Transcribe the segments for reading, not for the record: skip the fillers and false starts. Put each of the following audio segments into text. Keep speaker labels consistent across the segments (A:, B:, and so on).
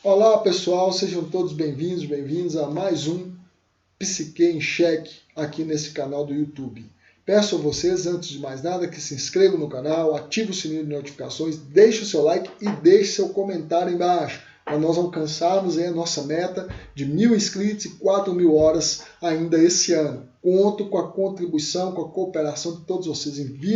A: Olá pessoal, sejam todos bem-vindos a mais um Psique em Xeque aqui nesse canal do YouTube. Peço a vocês, antes de mais nada, que se inscrevam no canal, ativem o sininho de notificações, deixem o seu like e deixem seu comentário embaixo, para nós alcançarmos a nossa meta de 1.000 inscritos e 4.000 horas ainda esse ano. Conto com a contribuição, com a cooperação de todos vocês. Enviem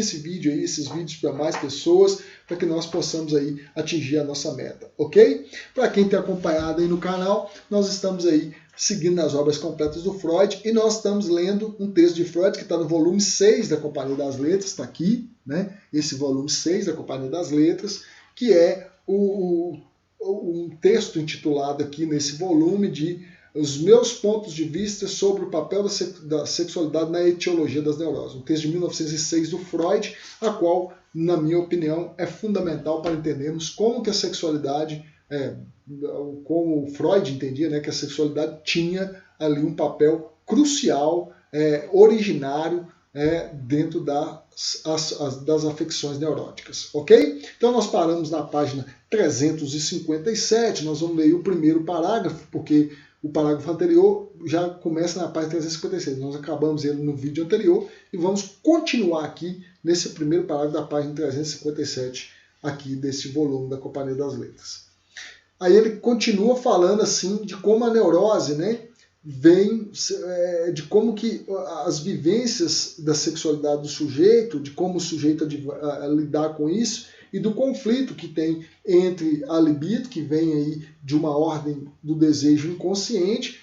A: esses vídeos para mais pessoas, para que nós possamos aí atingir a nossa meta, ok? Para quem tem acompanhado aí no canal, nós estamos aí seguindo as obras completas do Freud e nós estamos lendo um texto de Freud que está no volume 6 da Companhia das Letras, está aqui, né? Esse volume 6 da Companhia das Letras, que é um texto intitulado aqui nesse volume de Os Meus Pontos de Vista sobre o Papel da Sexualidade na Etiologia das Neuroses, um texto de 1906 do Freud, a qual, na minha opinião, é fundamental para entendermos como que a sexualidade, como Freud entendia, né, que a sexualidade tinha ali um papel crucial, originário, dentro das afecções neuróticas, ok? Então nós paramos na página 357, nós vamos ler o primeiro parágrafo, porque o parágrafo anterior já começa na página 356. Nós acabamos ele no vídeo anterior e vamos continuar aqui nesse primeiro parágrafo da página 357 aqui desse volume da Companhia das Letras. Aí ele continua falando assim de como a neurose, né, vem de como que as vivências da sexualidade do sujeito, de como o sujeito lidar com isso, e do conflito que tem entre a libido, que vem aí de uma ordem do desejo inconsciente,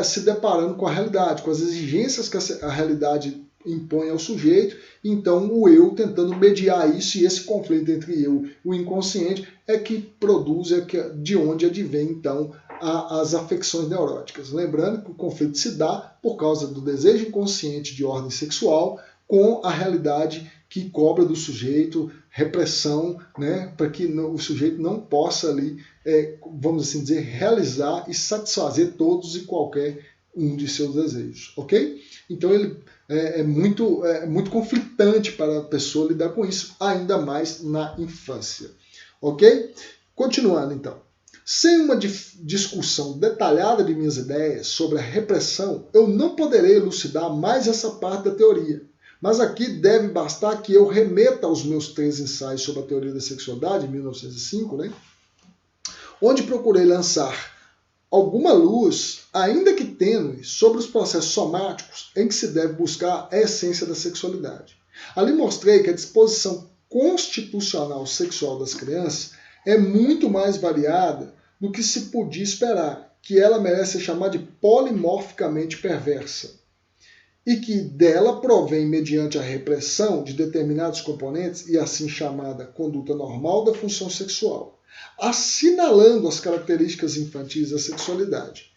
A: se deparando com a realidade, com as exigências que a realidade impõe ao sujeito, então o eu tentando mediar isso, e esse conflito entre eu e o inconsciente é que produz, de onde advém então as afecções neuróticas. Lembrando que o conflito se dá por causa do desejo inconsciente de ordem sexual com a realidade que cobra do sujeito repressão, né, para que o sujeito não possa ali, vamos assim dizer, realizar e satisfazer todos e qualquer um de seus desejos, ok? Então ele é muito conflitante para a pessoa lidar com isso, ainda mais na infância, ok? Continuando então. Sem uma discussão detalhada de minhas ideias sobre a repressão, eu não poderei elucidar mais essa parte da teoria. Mas aqui deve bastar que eu remeta aos meus 3 ensaios sobre a teoria da sexualidade, em 1905, né, onde procurei lançar alguma luz, ainda que tênue, sobre os processos somáticos em que se deve buscar a essência da sexualidade. Ali mostrei que a disposição constitucional sexual das crianças é muito mais variada do que se podia esperar, que ela merece ser chamada de polimorficamente perversa, e que dela provém mediante a repressão de determinados componentes e assim chamada conduta normal da função sexual, assinalando as características infantis da sexualidade.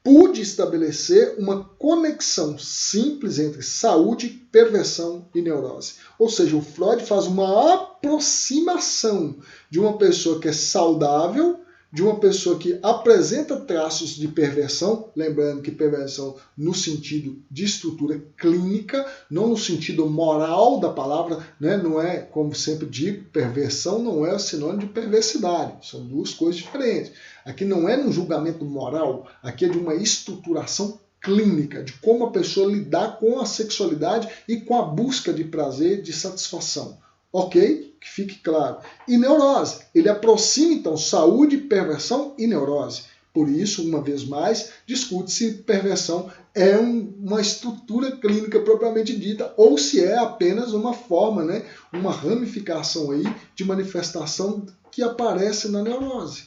A: Pude estabelecer uma conexão simples entre saúde, perversão e neurose. Ou seja, o Freud faz uma aproximação de uma pessoa que é saudável, de uma pessoa que apresenta traços de perversão, lembrando que perversão no sentido de estrutura clínica, não no sentido moral da palavra, né? Não é, como sempre digo, perversão não é sinônimo de perversidade, são duas coisas diferentes. Aqui não é um julgamento moral, aqui é de uma estruturação clínica, de como a pessoa lidar com a sexualidade e com a busca de prazer, de satisfação. Ok? Que fique claro. E neurose. Ele aproxima, então, saúde, perversão e neurose. Por isso, uma vez mais, discute se perversão é uma estrutura clínica propriamente dita ou se é apenas uma forma, né, uma ramificação aí de manifestação que aparece na neurose.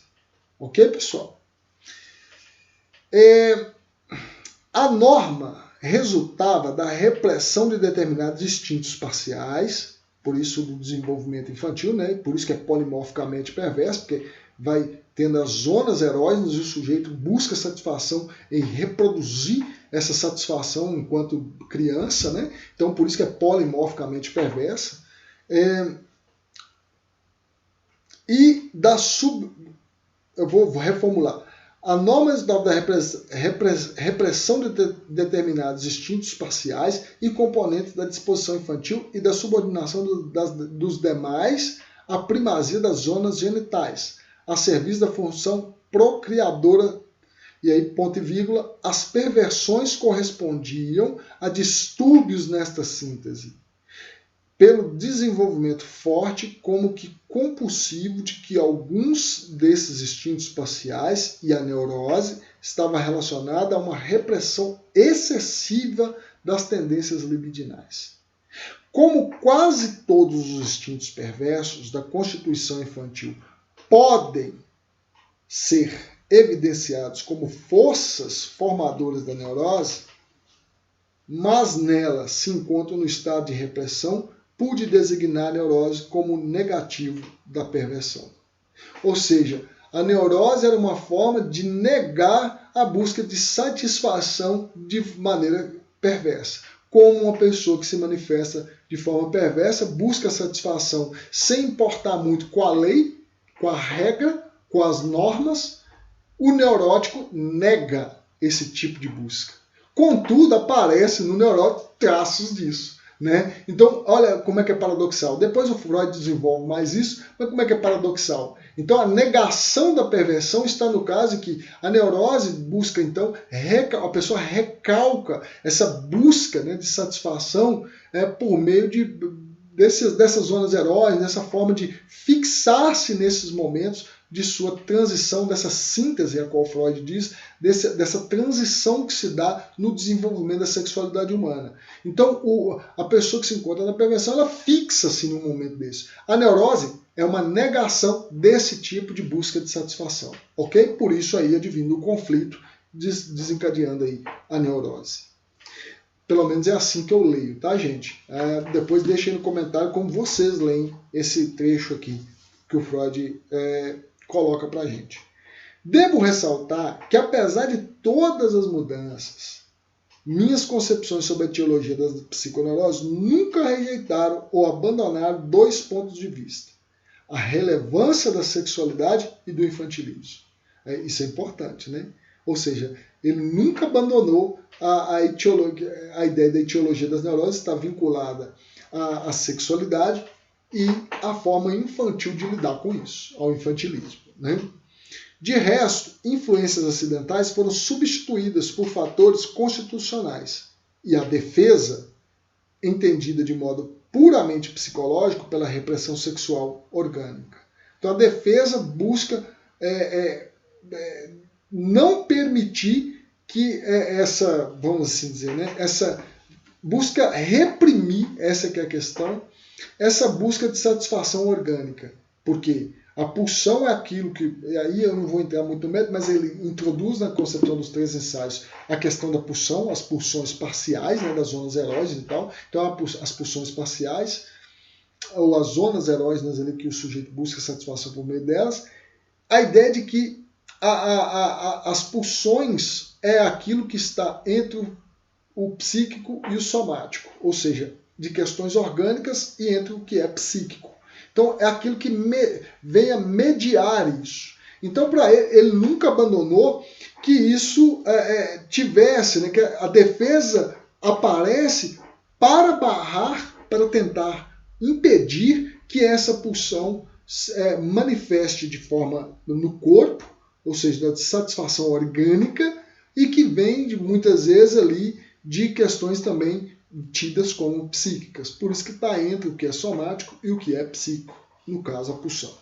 A: Ok, pessoal? A norma resultava da repressão de determinados instintos parciais, por isso do desenvolvimento infantil, né? Por isso que é polimorficamente perverso, porque vai tendo as zonas erógenas e o sujeito busca satisfação em reproduzir essa satisfação enquanto criança, né? Então por isso que é polimorficamente perversa. Eu vou reformular. A norma resultava da repressão de determinados instintos parciais e componentes da disposição infantil e da subordinação dos demais à primazia das zonas genitais, a serviço da função procriadora. E aí, ponto e vírgula, as perversões correspondiam a distúrbios nesta síntese, pelo desenvolvimento forte como que compulsivo de que alguns desses instintos parciais e a neurose estava relacionada a uma repressão excessiva das tendências libidinais. Como quase todos os instintos perversos da constituição infantil podem ser evidenciados como forças formadoras da neurose, mas nelas se encontram no estado de repressão, pude designar a neurose como negativo da perversão. Ou seja, a neurose era uma forma de negar a busca de satisfação de maneira perversa. Como uma pessoa que se manifesta de forma perversa busca satisfação sem importar muito com a lei, com a regra, com as normas, o neurótico nega esse tipo de busca. Contudo, aparece no neurótico traços disso. Né? Então, olha como é que é paradoxal. Depois o Freud desenvolve mais isso, mas como é que é paradoxal? Então, a negação da perversão está no caso em que a neurose busca, então, a pessoa recalca essa busca, né, de satisfação por meio dessas zonas erógenas, dessa forma de fixar-se nesses momentos de sua transição, dessa síntese, a qual Freud diz, dessa transição que se dá no desenvolvimento da sexualidade humana. Então, a pessoa que se encontra na perversão, ela fixa-se num momento desse. A neurose é uma negação desse tipo de busca de satisfação, ok? Por isso aí advindo o conflito, desencadeando aí a neurose. Pelo menos é assim que eu leio, tá, gente? Depois deixem no comentário como vocês leem esse trecho aqui que o Freud coloca pra gente. Devo ressaltar que, apesar de todas as mudanças, minhas concepções sobre a etiologia das psiconeuroses nunca rejeitaram ou abandonaram dois pontos de vista: a relevância da sexualidade e do infantilismo. Isso é importante, né? Ou seja, ele nunca abandonou a ideia da etiologia das neuroses, está vinculada à sexualidade e à forma infantil de lidar com isso, ao infantilismo. Né? De resto, influências acidentais foram substituídas por fatores constitucionais e a defesa, entendida de modo puramente psicológico, pela repressão sexual orgânica. Então a defesa busca não permitir que vamos assim dizer, né, essa busca reprimir, essa que é a questão, essa busca de satisfação orgânica. Porque a pulsão é aquilo que, e aí eu não vou entrar muito no mérito, mas ele introduz na concepção dos 3 ensaios a questão da pulsão, as pulsões parciais, né, das zonas erógenas e tal. Então as pulsões parciais, ou as zonas erógenas ali que o sujeito busca satisfação por meio delas, a ideia de que as pulsões é aquilo que está entre o psíquico e o somático, ou seja, de questões orgânicas e entre o que é psíquico. Então, é aquilo que vem a mediar isso. Então, para ele nunca abandonou que isso tivesse, né, que a defesa aparece para barrar, para tentar impedir que essa pulsão manifeste de forma no corpo, ou seja, de satisfação orgânica, e que vem, muitas vezes, ali de questões também tidas como psíquicas. Por isso que está entre o que é somático e o que é psíquico, no caso a pulsão.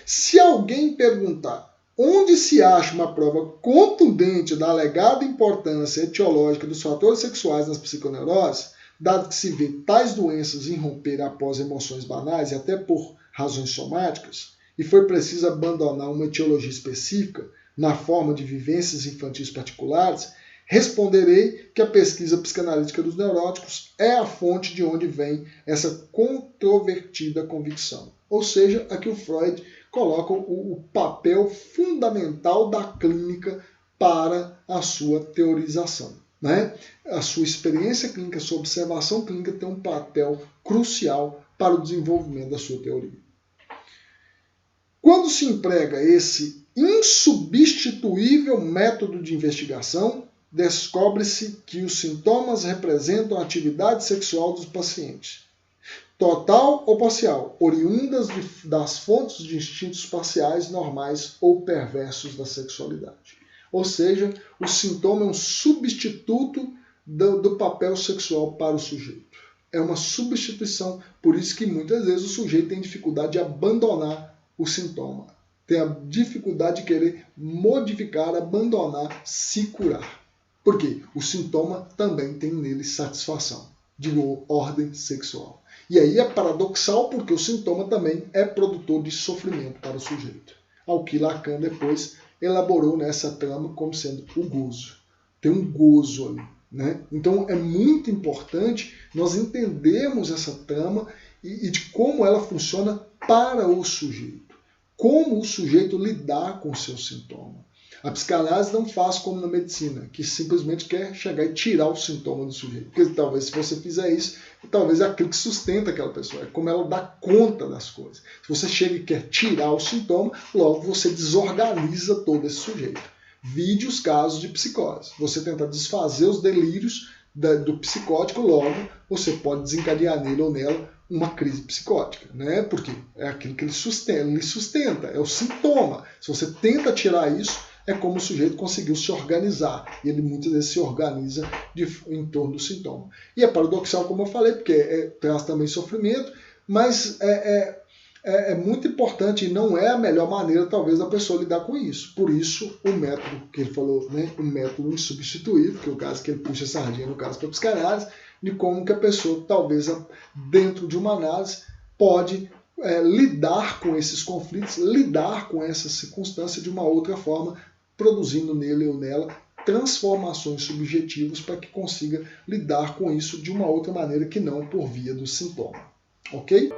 A: Se alguém perguntar onde se acha uma prova contundente da alegada importância etiológica dos fatores sexuais nas psiconeuroses, dado que se vê tais doenças irromper após emoções banais e até por razões somáticas, e foi preciso abandonar uma etiologia específica na forma de vivências infantis particulares, responderei que a pesquisa psicanalítica dos neuróticos é a fonte de onde vem essa controvertida convicção. Ou seja, aqui o Freud coloca o papel fundamental da clínica para a sua teorização. Né? A sua experiência clínica, a sua observação clínica tem um papel crucial para o desenvolvimento da sua teoria. Quando se emprega esse insubstituível método de investigação, descobre-se que os sintomas representam a atividade sexual dos pacientes. total ou parcial, oriundas das fontes de instintos parciais, normais ou perversos da sexualidade. Ou seja, o sintoma é um substituto do papel sexual para o sujeito. É uma substituição, por isso que muitas vezes o sujeito tem dificuldade de abandonar o sintoma. Tem a dificuldade de querer modificar, abandonar, se curar. Por quê? O sintoma também tem nele satisfação, de ordem sexual. E aí é paradoxal porque o sintoma também é produtor de sofrimento para o sujeito. Ao que Lacan depois elaborou nessa trama como sendo o gozo. Tem um gozo ali, né? Então é muito importante nós entendermos essa trama e de como ela funciona para o sujeito. Como o sujeito lidar com o seu sintoma. A psicanálise não faz como na medicina, que simplesmente quer chegar e tirar o sintoma do sujeito. Porque talvez se você fizer isso, talvez é aquilo que sustenta aquela pessoa, é como ela dá conta das coisas. Se você chega e quer tirar o sintoma, logo você desorganiza todo esse sujeito. Vide os casos de psicose. Você tenta desfazer os delírios do psicótico, logo você pode desencadear nele ou nela uma crise psicótica, né? Porque é aquilo que ele sustenta, é o sintoma. Se você tenta tirar isso, é como o sujeito conseguiu se organizar. E ele muitas vezes se organiza em torno do sintoma. E é paradoxal, como eu falei, porque traz também sofrimento, mas é muito importante e não é a melhor maneira, talvez, da pessoa lidar com isso. Por isso, o método que ele falou, né, o método insubstituível, que é o caso que ele puxa a sardinha, no caso para a psicanálise, de como que a pessoa, talvez, dentro de uma análise, pode lidar com esses conflitos, lidar com essa circunstância de uma outra forma, produzindo nele ou nela transformações subjetivas para que consiga lidar com isso de uma outra maneira que não por via do sintoma. Ok?